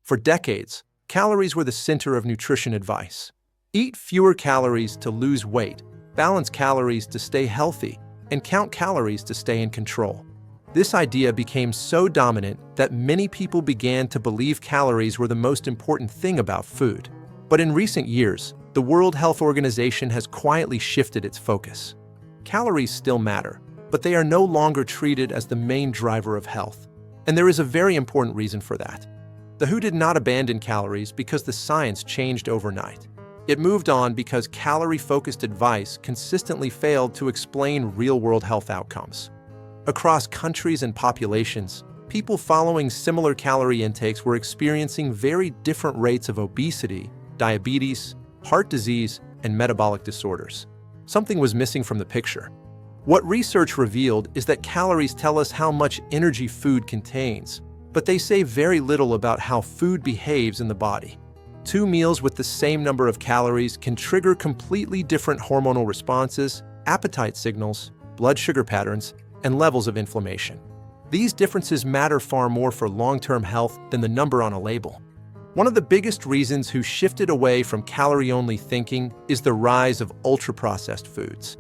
For decades, calories were the center of nutrition advice. Eat fewer calories to lose weight, balance calories to stay healthy, and count calories to stay in control. This idea became so dominant that many people began to believe calories were the most important thing about food. But in recent years, the World Health Organization has quietly shifted its focus. Calories still matter, but they are no longer treated as the main driver of health. And there is a very important reason for that. The WHO did not abandon calories because the science changed overnight. It moved on because calorie-focused advice consistently failed to explain real-world health outcomes. Across countries and populations, people following similar calorie intakes were experiencing very different rates of obesity, diabetes, heart disease, and metabolic disorders. Something was missing from the picture. What research revealed is that calories tell us how much energy food contains, but they say very little about how food behaves in the body. Two meals with the same number of calories can trigger completely different hormonal responses, appetite signals, blood sugar patterns, and levels of inflammation. These differences matter far more for long-term health than the number on a label. One of the biggest reasons WHO shifted away from calorie-only thinking is the rise of ultra-processed foods.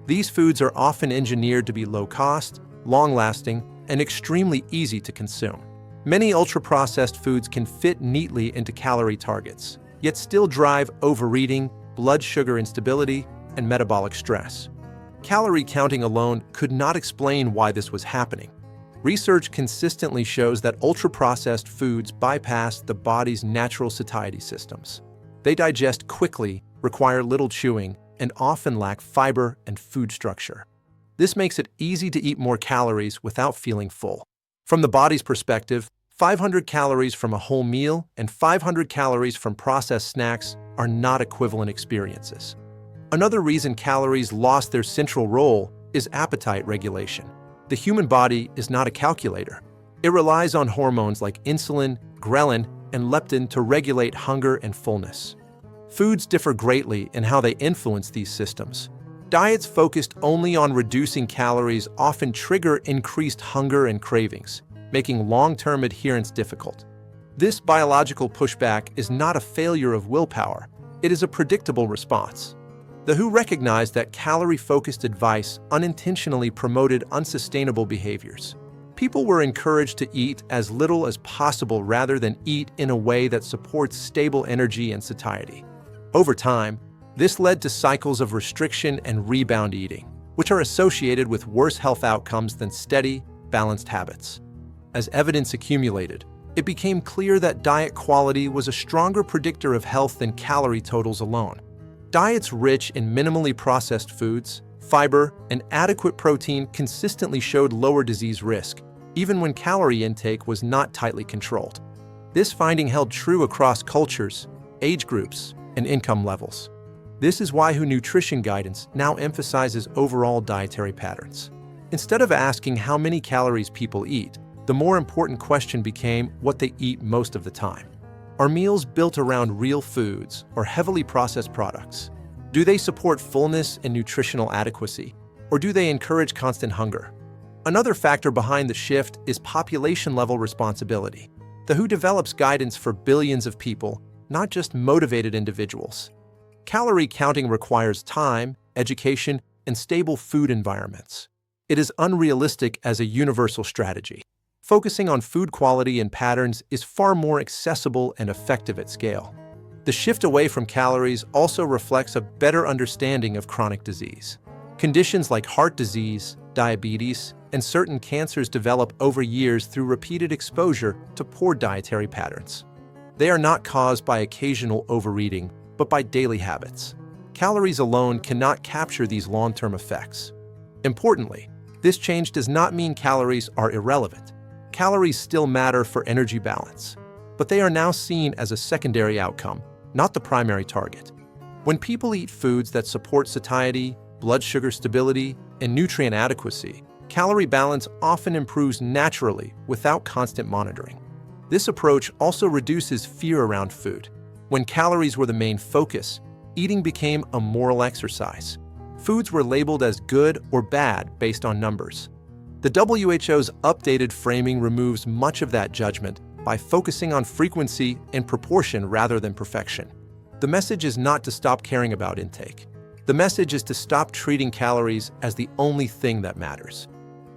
These foods are often engineered to be low-cost, long-lasting, and extremely easy to consume. Many ultra-processed foods can fit neatly into calorie targets, yet still drive overeating, blood sugar instability, and metabolic stress. Calorie counting alone could not explain why this was happening. Research consistently shows that ultra-processed foods bypass the body's natural satiety systems. They digest quickly, require little chewing, and often lack fiber and food structure. This makes it easy to eat more calories without feeling full. From the body's perspective, 500 calories from a whole meal and 500 calories from processed snacks are not equivalent experiences. Another reason calories lost their central role is appetite regulation. The human body is not a calculator. It relies on hormones like insulin, ghrelin, and leptin to regulate hunger and fullness. Foods differ greatly in how they influence these systems. Diets focused only on reducing calories often trigger increased hunger and cravings, making long-term adherence difficult. This biological pushback is not a failure of willpower. It is a predictable response. The WHO recognized that calorie-focused advice unintentionally promoted unsustainable behaviors. People were encouraged to eat as little as possible rather than eat in a way that supports stable energy and satiety. Over time, this led to cycles of restriction and rebound eating, which are associated with worse health outcomes than steady, balanced habits. As evidence accumulated, it became clear that diet quality was a stronger predictor of health than calorie totals alone. Diets rich in minimally processed foods, fiber, and adequate protein consistently showed lower disease risk, even when calorie intake was not tightly controlled. This finding held true across cultures, age groups, and income levels. This is why WHO nutrition guidance now emphasizes overall dietary patterns. Instead of asking how many calories people eat, the more important question became what they eat most of the time. Are meals built around real foods or heavily processed products? Do they support fullness and nutritional adequacy, or do they encourage constant hunger? Another factor behind the shift is population-level responsibility. The WHO develops guidance for billions of people, not just motivated individuals. Calorie counting requires time, education, and stable food environments. It is unrealistic as a universal strategy. Focusing on food quality and patterns is far more accessible and effective at scale. The shift away from calories also reflects a better understanding of chronic disease. Conditions like heart disease, diabetes, and certain cancers develop over years through repeated exposure to poor dietary patterns. They are not caused by occasional overeating, but by daily habits. Calories alone cannot capture these long-term effects. Importantly, this change does not mean calories are irrelevant. Calories still matter for energy balance, but they are now seen as a secondary outcome, not the primary target. When people eat foods that support satiety, blood sugar stability, and nutrient adequacy, calorie balance often improves naturally without constant monitoring. This approach also reduces fear around food. When calories were the main focus, eating became a moral exercise. Foods were labeled as good or bad based on numbers. The WHO's updated framing removes much of that judgment by focusing on frequency and proportion rather than perfection. The message is not to stop caring about intake. The message is to stop treating calories as the only thing that matters.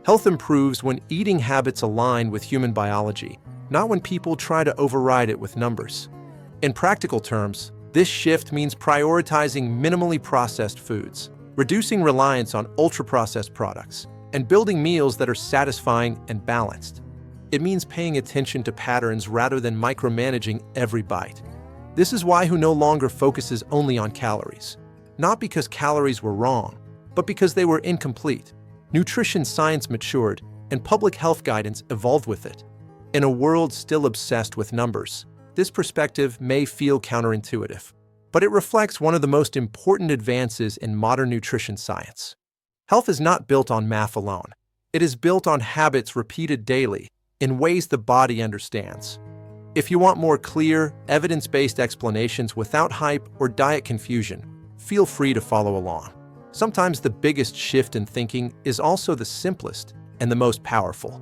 Health improves when eating habits align with human biology, not when people try to override it with numbers. In practical terms, this shift means prioritizing minimally processed foods, reducing reliance on ultra-processed products, and building meals that are satisfying and balanced. It means paying attention to patterns rather than micromanaging every bite. This is why WHO no longer focuses only on calories. Not because calories were wrong, but because they were incomplete. Nutrition science matured, and public health guidance evolved with it. In a world still obsessed with numbers, this perspective may feel counterintuitive, but it reflects one of the most important advances in modern nutrition science. Health is not built on math alone. It is built on habits repeated daily in ways the body understands. If you want more clear, evidence-based explanations without hype or diet confusion, feel free to follow along. Sometimes the biggest shift in thinking is also the simplest and the most powerful.